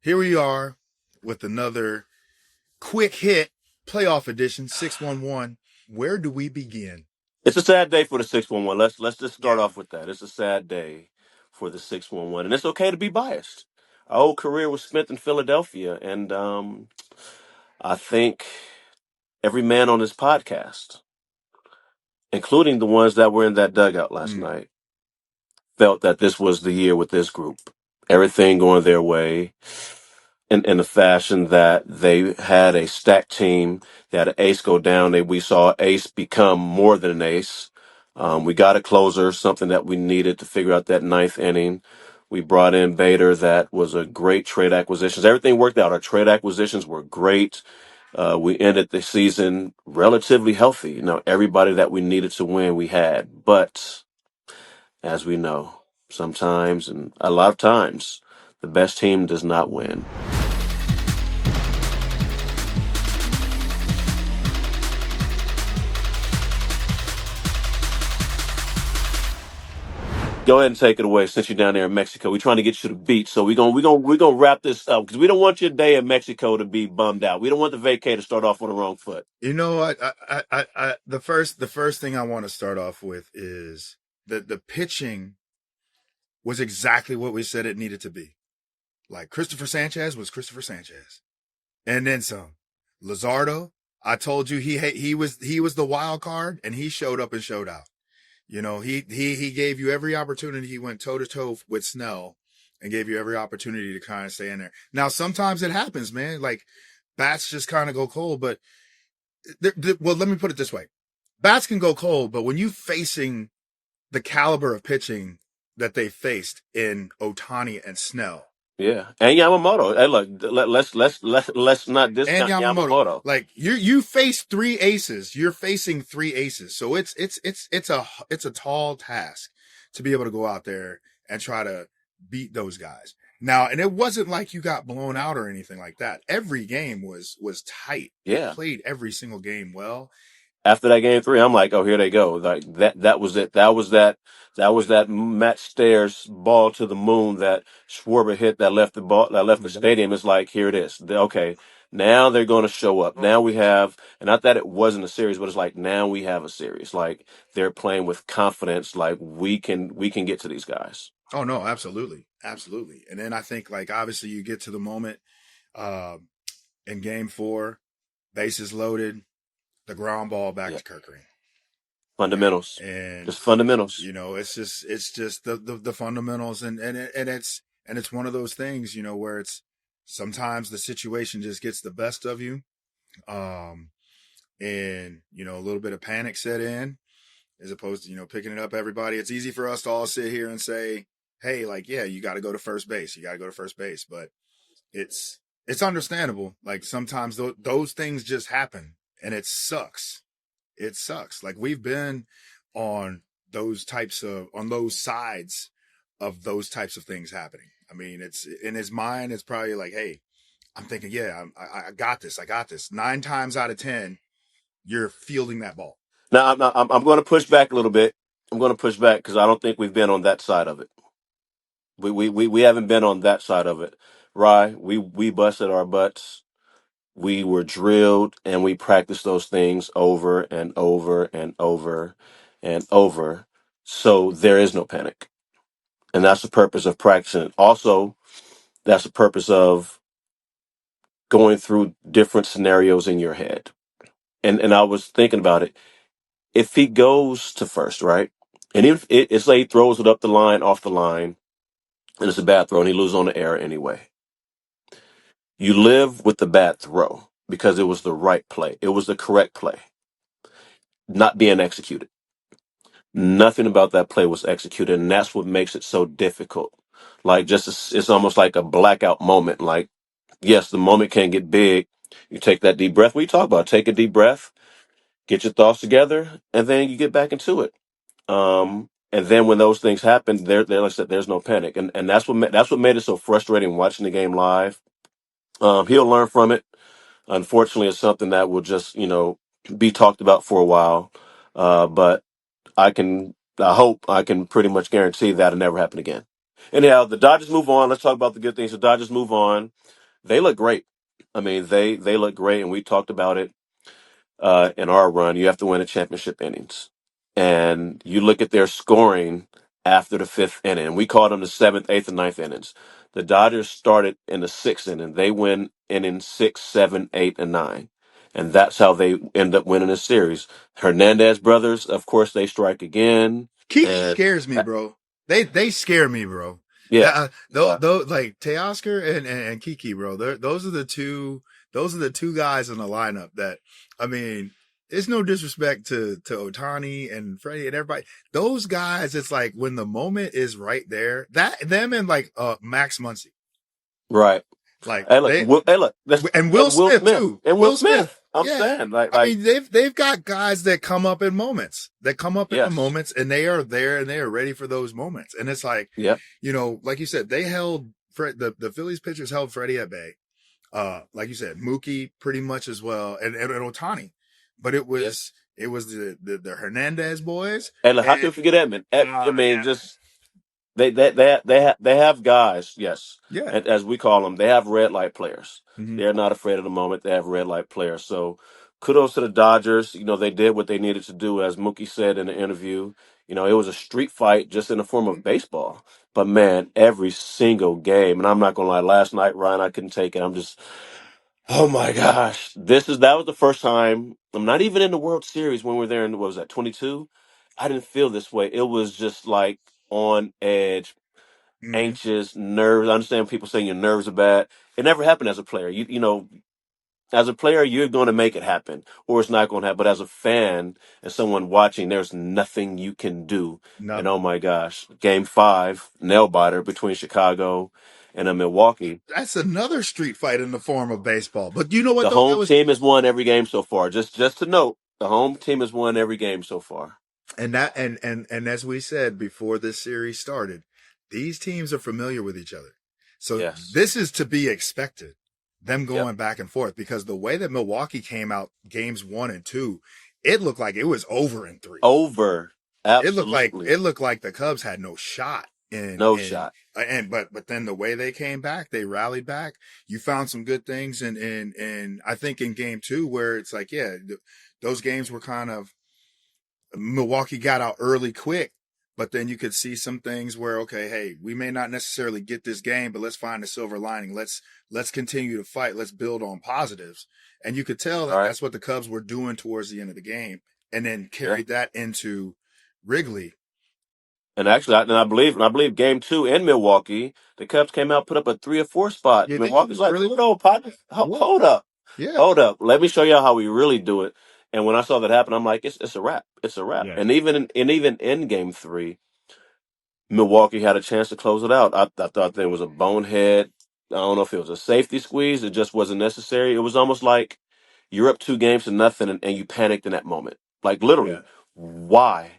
Here we are with another quick hit playoff edition 611. Where do we begin? It's a sad day for the 611. Let's just start Yeah. off with that. It's a sad day for the 611, and it's okay to be biased. Our whole career was spent in Philadelphia, and I think every man on this podcast, including the ones that were in that dugout last Mm, night, felt that this was the year with this group. Everything going their way in the fashion that they had a stacked team. They had an ace go down. We saw ace become more than an ace. We got a closer, something that we needed to figure out that ninth inning. We brought in Bader. That was a great trade acquisitions. Everything worked out. Our trade acquisitions were great. We ended the season relatively healthy. Everybody that we needed to win, we had. But as we know, sometimes and a lot of times, the best team does not win. Go ahead and take it away since you're down there in Mexico. We're trying to get you to the beach, so we're gonna wrap this up because we don't want your day in Mexico to be bummed out. We don't want the vacay to start off on the wrong foot. You know, the first thing I want to start off with is that the pitching was exactly what we said it needed to be. Like Christopher Sanchez was Christopher Sanchez, and then some. Luzardo, I told you he was the wild card, and he showed up and showed out. You know, he gave you every opportunity. He went toe to toe with Snell and gave you every opportunity to kind of stay in there. Now, sometimes it happens, man. Like bats just kind of go cold, but well, let me put it this way. Bats can go cold, but when you facing the caliber of pitching that they faced in Otani and Snell Yeah, and Yamamoto. Hey, look, let's not and discount Yamamoto, Yamamoto. like you face three aces. You're facing three aces, so it's a tall task to be able to go out there and try to beat those guys. Now, and it wasn't like you got blown out or anything like that. Every game was tight. They Yeah, played every single game well. after that game three, I'm like, oh, here they go. Like that was it. That was that Matt Stairs ball to the moon that Schwarber hit that left the stadium. It's like, here it is. Okay, now they're going to show up. Now we have, and not that it wasn't a series, but it's like now we have a series. Like they're playing with confidence. Like we can get to these guys. Oh no, absolutely, absolutely. And then I think like obviously you get to the moment uh, in Game 4, bases loaded, the ground ball back Yeah, to Kirk Green. fundamentals, And just fundamentals. you know it's just the fundamentals, and it's one of those things, you know, where it's sometimes the situation just gets the best of you, um and you know a little bit of panic set in as opposed to, you know, picking it up. Everybody, it's easy for us to all sit here and say, hey, like, yeah, you got to go to first base, but it's understandable. Like sometimes those things just happen, and it sucks. Like we've been on on those sides of those types of things happening. I mean, it's in his mind. It's probably like, hey, I'm thinking, yeah, I got this. I got this. 9 times out of 10, you're fielding that ball. Now I'm going to push back a little bit. I'm going to push back because I don't think we've been on that side of it. We haven't been on that side of it. Rye, we busted our butts. We were drilled and we practiced those things over and over and over and over. So there is no panic. And that's the purpose of practicing. Also, that's the purpose of going through different scenarios in your head. And I was thinking about it. If he goes to first, right? And if it's like he throws it up the line, off the line, and it's a bad throw and he loses on the error anyway. You live with the bad throw because it was the right play. It was the correct play, not being executed. Nothing about that play was executed, and that's what makes it so difficult. Like it's almost like a blackout moment. Like, yes, the moment can get big. You take that deep breath. We talk about take a deep breath, get your thoughts together, and then you get back into it. And then when those things happen, there, like I said, there's no panic, and that's what made it so frustrating watching the game live. He'll learn from it. Unfortunately, it's something that will just, be talked about for a while. But I hope I can pretty much guarantee that'll never happen again. Anyhow, the Dodgers move on. Let's talk about the good things. The Dodgers move on. They look great. I mean, they look great, and we talked about it in our run. You have to win a championship innings, and you look at their scoring after the fifth inning. We called them the seventh, eighth, and ninth innings. The Dodgers started in the sixth inning. They win inning 6, 7, 8, and 9. And that's how they end up winning the series. Hernandez brothers, of course, they strike again. Kiki And scares me, bro. They scare me, bro. yeah, Those like Teoscar and Kiki, bro. Those are the two. Those are the two guys in the lineup that, I mean, it's no disrespect to Otani and Freddie and everybody. Those guys, it's like when the moment is right there, that them and like Max Muncy, right. like Hey, look, they hey, look, that's and Will and Will Smith Smith too. and Will Will Smith. Smith. I'm Yeah. saying, like, I mean, they've got guys that come up in moments. That come up in the yes, moments and they are there and they are ready for those moments. And it's like, yep, you know, like you said, they held the Phillies pitchers held Freddie at bay. Like you said, Mookie pretty much as well, and Otani. But it yep. was the Hernandez boys. Hey, look, how can And we forget Edmund? I mean, yeah. just they have guys, yes, Yeah. and as we call them, they have red light players. Mm-hmm. They're not afraid of the moment. They have red light players. So kudos to the Dodgers. You know, they did what they needed to do, as Mookie said in the interview. You know, it was a street fight just in the form of baseball. But man, every single game, and I'm not gonna lie, last night, Ryan, I couldn't take it. I'm just, oh my gosh, that was the first time. I'm not even in the World Series when we were there in, what was that, 22? I didn't feel this way. It was just like on edge, Mm-hmm. anxious, nerves. I understand people saying your nerves are bad. It never happened as a player. You know, as a player, you're going to make it happen, or it's not going to happen. But as a fan and someone watching, there's nothing you can do. And oh Nothing. my gosh, Game 5, nail biter between Chicago and Milwaukee. That's another street fight in the form of baseball. But you know what The though? That home was team has won every game so far. Just to note, the home team has won every game so far. and that and as we said before this series started, these teams are familiar with each other. So Yes. this is to be expected. Them Yep. going back and forth because the way that Milwaukee came out games 1 and 2, it looked like it was over in 3. Over. It Absolutely. looked like the Cubs had no shot No shot. but then the way they came back, they rallied back. You found some good things and I think in game 2 where it's like, yeah, those games were kind of Milwaukee got out early quick, but then you could see some things where, okay, hey, we may not necessarily get this game, but let's find a silver lining. Let's continue to fight. Let's build on positives. And you could tell All that right. that's what the Cubs were doing towards the end of the game, and then Yeah. carried that into Wrigley. And actually, I believe Game 2 in Milwaukee, the Cubs came out, put up a 3 or 4 spot. You did Milwaukee's like, early. hold on, partner. Whoa. Hold up, Yeah. hold up. Let me show y'all how we really do it. And when I saw that happen, I'm like, it's a wrap. It's a wrap. Yeah. And even in Game 3, Milwaukee had a chance to close it out. I thought there was a bonehead. I don't know if it was a safety squeeze. It just wasn't necessary. It was almost like you're up 2 games to nothing, and you panicked in that moment. Like Yeah. literally, why?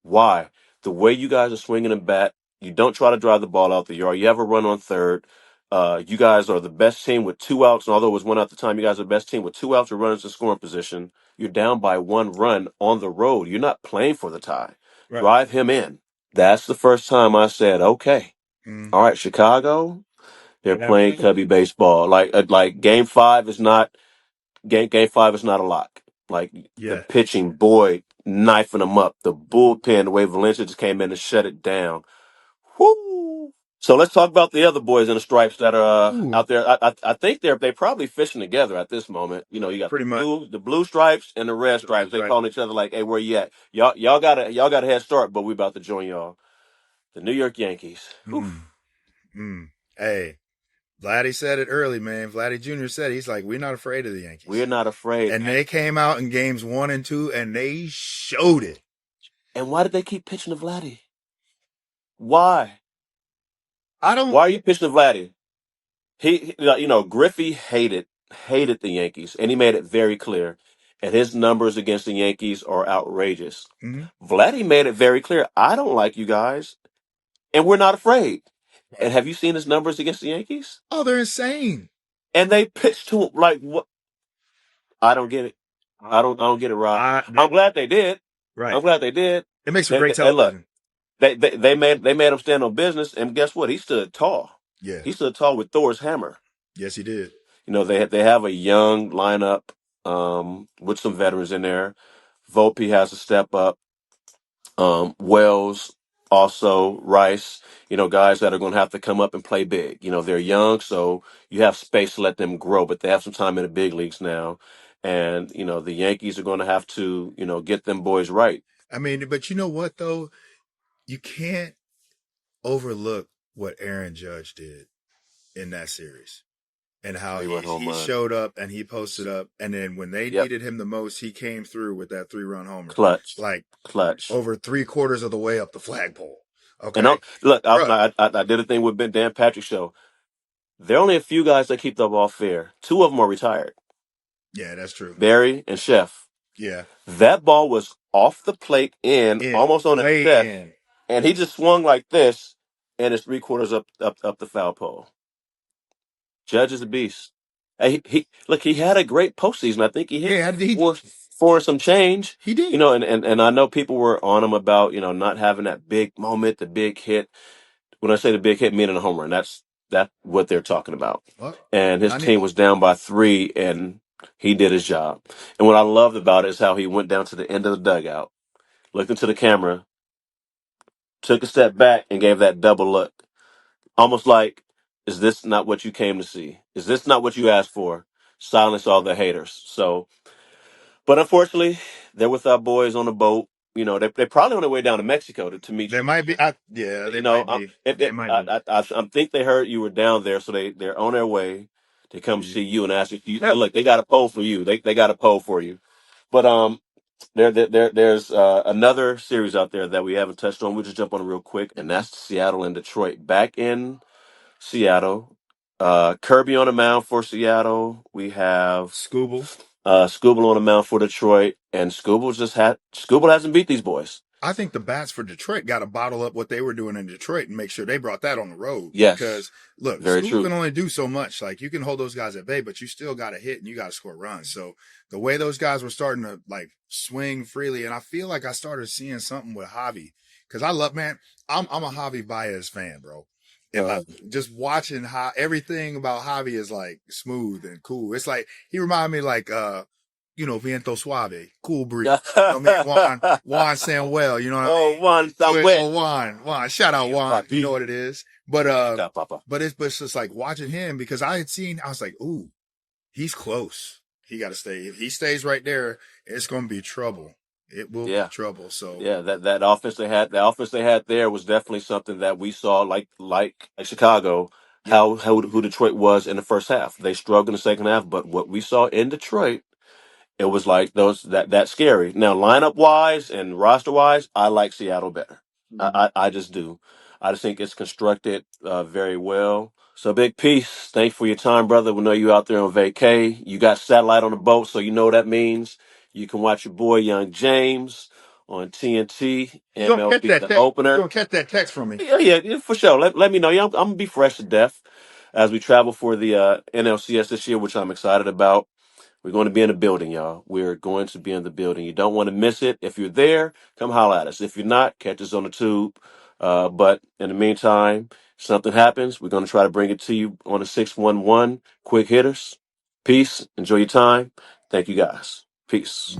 Why? The way you guys are swinging a bat, you don't try to drive the ball out the yard. You have a run on third. You guys are the best team with 2 outs, and although it was 1 out at the time, you guys are the best team with 2 outs or runners in scoring position. You're down by 1 run on the road. You're not playing for the tie. Right. Drive him in. That's the first time I said, okay, Mm. all right, Chicago, they're Yeah. playing Cubby baseball. Like game 5 is not a lock. Like the Yeah. pitching, boy, knifing them up. The bullpen, the way Valencia just came in and shut it down. Whoo! So let's talk about the other boys in the stripes that are Ooh. out there. I think they're probably fishing together at this moment. You know, you got Pretty much. the blue stripes and the red stripes. That's They right. calling each other like, "Hey, where you at? Y'all got a head start, but we about to join y'all." The New York Yankees. Whew. Mm. Mm. Hey, Vladdy said it early, man. Vladdy Jr. said he's like, we're not afraid of the We're Yankees. not afraid. And they came out in games 1 and 2 and they showed it. And why did they keep pitching to Vladdy? Why? I don't. Why are you pitching to Vladdy? Griffey hated the Yankees, and he made it very clear. And his numbers against the Yankees are outrageous. Mhm. Vladdy made it very clear. I don't like you guys, and we're not afraid. Right. And have you seen his numbers against the Yankees? Oh, they're insane. And they pitched to him like what? I don't get it. I don't get it, Rob. I, I'm glad they did. right. I'm glad they did. It makes for great Hey, look, television. They made him stand on business, and guess what? He stood tall. Yeah. He stood tall with Thor's hammer. Yes, he did. They have a young lineup with some veterans in there. Volpe has to step up. Wells, also Rice. Guys that are going to have to come up and play big. They're young, so you have space to let them grow, but they have some time in the big leagues now. And the Yankees are going to have to get them boys right. I mean, but you know what though? You can't overlook what Aaron Judge did in that series and how He went home he run. showed up and he posted up, and then when they Yep. needed him the most, he came through with that 3-run homer, Clutch. like Clutch. over 3/4 of the way up the flagpole. Okay, And look, bruh. I did a thing with Dan Patrick's show. There are only a few guys that keep the ball fair. Two of them are retired. Yeah, that's true. Barry and Chef. Yeah, That ball was off the plate in, almost on his way chest, in. and he just swung like this, and it's 3/4 up the foul pole. Judge is a beast. Hey, he had a great postseason. I think he hit Yeah, four and some change. he did. And I know people were on him about not having that big moment, the big hit. When I say the big hit, meaning a home run, that's what they're talking about. Well, And his I need, team was down by 3, and he did his job. And what I loved about it is how he went down to the end of the dugout, looked into the camera, took a step back, and gave that double look, almost like, "Is this not what you came to see? Is this not what you asked for?" Silence all the haters. So, but unfortunately, they're with our boys on the boat. They're probably on their way down to Mexico to meet they you. might be. Yeah, they You know, might be. They it, might be. I think they heard you were down there, so they're on their way to come Yeah. see you and ask if you. Look, they got a poll for you. They got a poll for you. But there's another series out there that we haven't touched on. We'll just jump on it real quick, and that's Seattle and Detroit. Back in Seattle, Kirby on the mound for Seattle. We have Scooble. Scooble on the mound for Detroit, and Scooble hasn't beat these boys. I think the bats for Detroit got to bottle up what they were doing in Detroit and make sure they brought that on the road. Yes, because look, very Scooble true. can only do so much. Like you can hold those guys at bay, but you still got to hit and you got to score runs. So the way those guys were starting to like swing freely, and I feel like I started seeing something with Javi because I'm a Javi Baez fan, bro. And just watching how everything about Javi is like smooth and cool. It's like he reminded me like Viento Suave, cool breeze. Juan Samuel, you know what I mean? Juan Samuel. Juan. Shout out Juan. You know what it is. But Papa. but it's just like watching him because I was like, ooh, he's close. He got to stay. If he stays right there, it's going to be trouble. It will be trouble. So yeah, that offense they had there was definitely something that we saw like Chicago, who Detroit was in the first half. They struggled in the second half, but what we saw in Detroit, it was like that's scary. Now, lineup wise and roster wise, I like Seattle better. mm-hmm. I just do. I just think it's constructed very well. So, Big Peace, thanks for your time, brother. We know you out there on vacay. You got satellite on the boat, so you know what that means. You can watch your boy Young James on TNT, You gonna catch MLB that The text? Opener. You gonna catch that text from me? Yeah, for sure. Let me know. Yeah, I'm gonna be fresh to death as we travel for the NLCS this year, which I'm excited about. We're going to be in the building, y'all. We're going to be in the building. You don't want to miss it. If you're there, come holler at us. If you're not, catch us on the tube. But in the meantime, if something happens, we're going to try to bring it to you on the 611 quick hitters. Peace. Enjoy your time. Thank you guys. Peace.